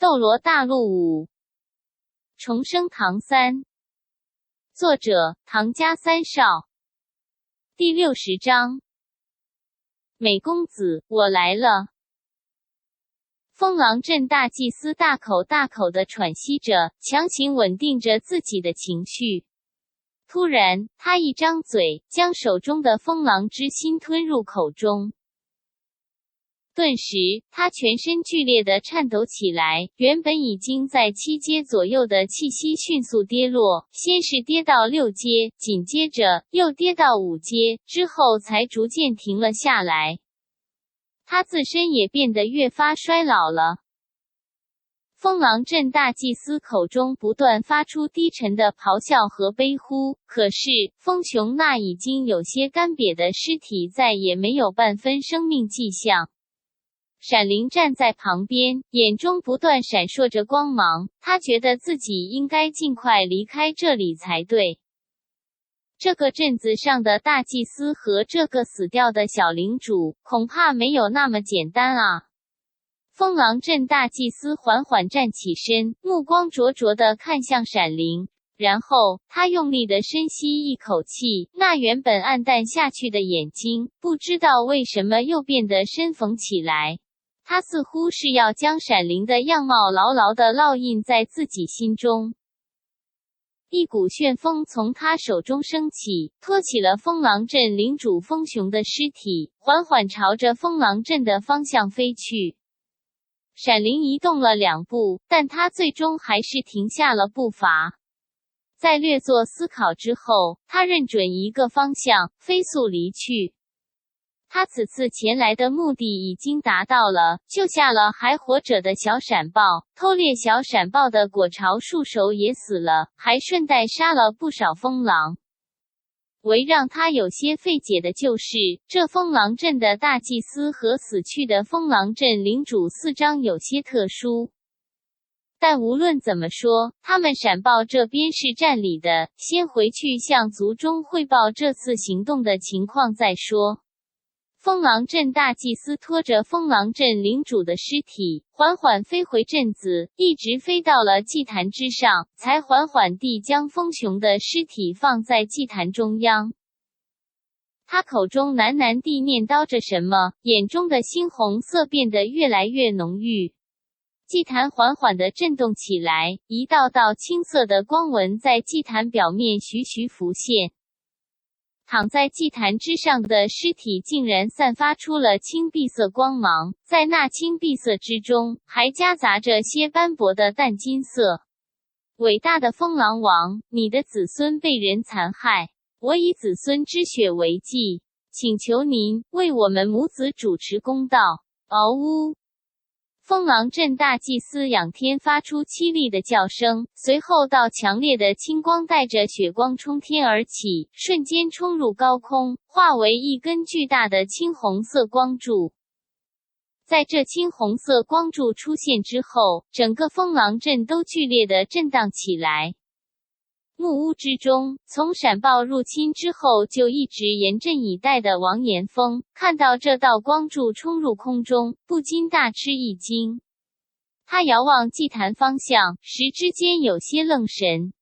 斗罗大陆5重生唐三，作者唐家三少。第60章，美公子，我来了。风狼镇大祭司大口大口地喘息着，强行稳定着自己的情绪。突然，他一张嘴，将手中的风狼之心吞入口中。顿时，他全身剧烈地颤抖起来，原本已经在7阶左右的气息迅速跌落，先是跌到6阶，紧接着又跌到5阶，之后才逐渐停了下来。他自身也变得越发衰老了。风狼镇大祭司口中不断发出低沉的咆哮和悲呼，可是风雄那已经有些干瘪的尸体再也没有半分生命迹象。闪灵站在旁边，眼中不断闪烁着光芒，他觉得自己应该尽快离开这里才对。这个镇子上的大祭司和这个死掉的小领主，恐怕没有那么简单啊。风狼镇大祭司缓缓站起身，目光灼灼地看向闪灵，然后他用力地深吸一口气，那原本暗淡下去的眼睛，不知道为什么又变得深缝起来。他似乎是要将闪灵的样貌牢牢地烙印在自己心中。一股旋风从他手中升起，托起了风狼镇领主风雄的尸体，缓缓朝着风狼镇的方向飞去。闪灵移动了2步，但他最终还是停下了步伐。在略作思考之后，他认准一个方向，飞速离去。他此次前来的目的已经达到了，救下了还活着的小闪豹，偷猎小闪豹的果巢树手也死了，还顺带杀了不少风狼。唯让他有些费解的就是，这风狼镇的大祭司和死去的风狼镇领主4张有些特殊。但无论怎么说，他们闪豹这边是占理的，先回去向族中汇报这次行动的情况再说。风狼镇大祭司拖着风狼镇领主的尸体，缓缓飞回镇子，一直飞到了祭坛之上，才缓缓地将风雄的尸体放在祭坛中央。他口中喃喃地念叨着什么，眼中的猩红色变得越来越浓郁。祭坛缓缓地震动起来，一道道青色的光纹在祭坛表面徐徐浮现。躺在祭坛之上的尸体竟然散发出了青碧色光芒，在那青碧色之中，还夹杂着些斑驳的淡金色。伟大的风狼王，你的子孙被人残害，我以子孙之血为祭，请求您为我们母子主持公道。嗷呜！风狼镇大祭司仰天发出凄厉的叫声，随后道强烈的青光带着血光冲天而起，瞬间冲入高空，化为一根巨大的青红色光柱。在这青红色光柱出现之后，整个风狼镇都剧烈地震荡起来。木屋之中，从闪豹入侵之后就一直严阵以待的王延峰，看到这道光柱冲入空中，不禁大吃一惊。他遥望祭坛方向，时之间有些愣神。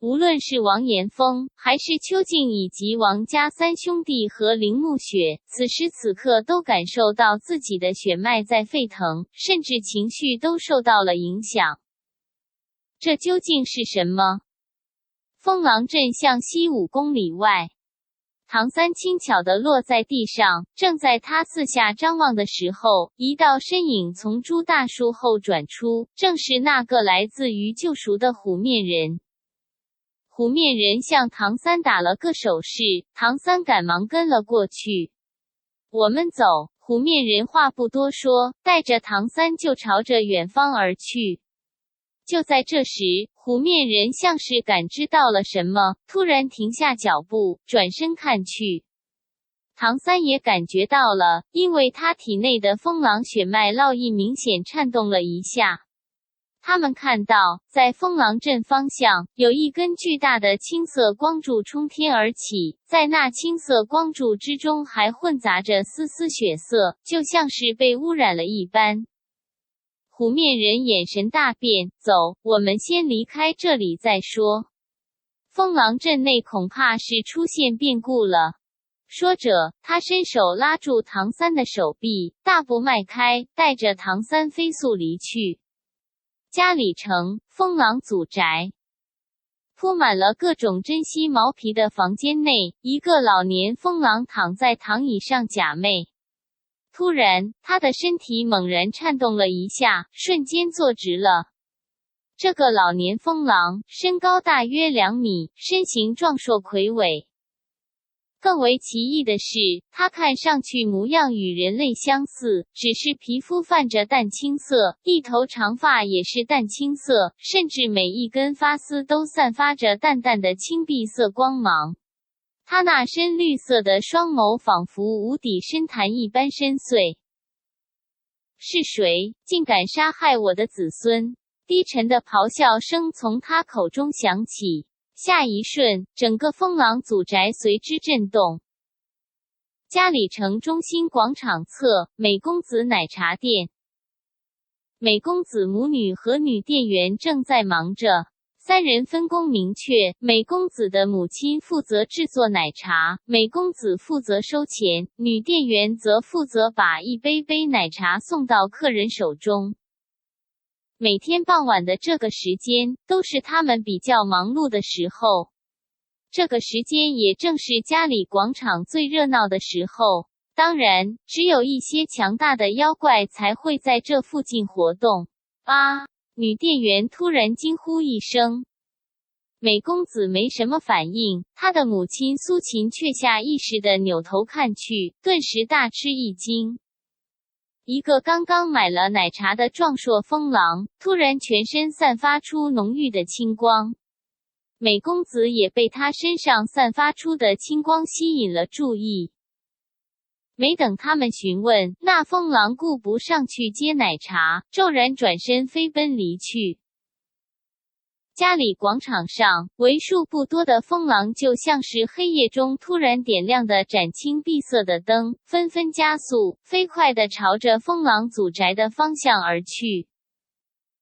无论是王延峰，还是邱静以及王家3兄弟和林暮雪，此时此刻都感受到自己的血脉在沸腾，甚至情绪都受到了影响。这究竟是什么？风狼镇向西5公里外，唐三轻巧地落在地上，正在他四下张望的时候，一道身影从株大树后转出，正是那个来自于救赎的虎面人。虎面人向唐三打了个手势，唐三赶忙跟了过去。我们走。虎面人话不多说，带着唐三就朝着远方而去。就在这时，虎面人像是感知到了什么，突然停下脚步，转身看去。唐三也感觉到了，因为他体内的风狼血脉烙印明显颤动了一下。他们看到，在风狼镇方向，有一根巨大的青色光柱冲天而起，在那青色光柱之中还混杂着丝丝血色，就像是被污染了一般。虎面人眼神大变，走，我们先离开这里再说。风狼镇内恐怕是出现变故了。说着，他伸手拉住唐三的手臂，大步迈开，带着唐三飞速离去。嘉里城风狼祖宅，铺满了各种珍稀毛皮的房间内，一个老年风狼躺在躺椅上假寐。突然，他的身体猛然颤动了一下，瞬间坐直了。这个老年风狼身高大约2米，身形壮硕魁伟。更为奇异的是，他看上去模样与人类相似，只是皮肤泛着淡青色，一头长发也是淡青色，甚至每一根发丝都散发着淡淡的青碧色光芒。他那深绿色的双眸仿佛无底深潭一般深邃。是谁竟敢杀害我的子孙？低沉的咆哮声从他口中响起。下一瞬，整个风狼祖宅随之震动。嘉里城中心广场侧，美公子奶茶店。美公子母女和女店员正在忙着，三人分工明确，美公子的母亲负责制作奶茶，美公子负责收钱，女店员则负责把一杯杯奶茶送到客人手中。每天傍晚的这个时间，都是他们比较忙碌的时候。这个时间也正是嘉里广场最热闹的时候。当然，只有一些强大的妖怪才会在这附近活动。啊！女店员突然惊呼一声。美公子没什么反应，他的母亲苏秦却下意识地扭头看去，顿时大吃一惊。一个刚刚买了奶茶的壮硕风狼，突然全身散发出浓郁的青光。美公子也被他身上散发出的青光吸引了注意。没等他们询问，那风狼顾不上去接奶茶，骤然转身飞奔离去。嘉里广场上，为数不多的风狼就像是黑夜中突然点亮的盏青碧色的灯，纷纷加速，飞快地朝着风狼祖宅的方向而去。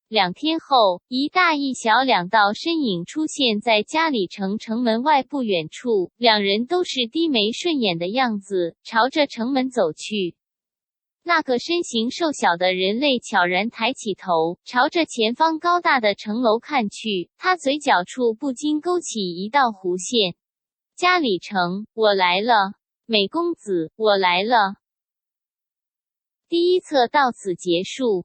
2天后，一大一小2道身影出现在嘉里城城门外不远处，两人都是低眉顺眼的样子，朝着城门走去。那个身形瘦小的人类悄然抬起头，朝着前方高大的城楼看去，他嘴角处不禁勾起一道弧线。嘉里城，我来了。美公子，我来了。第一册到此结束。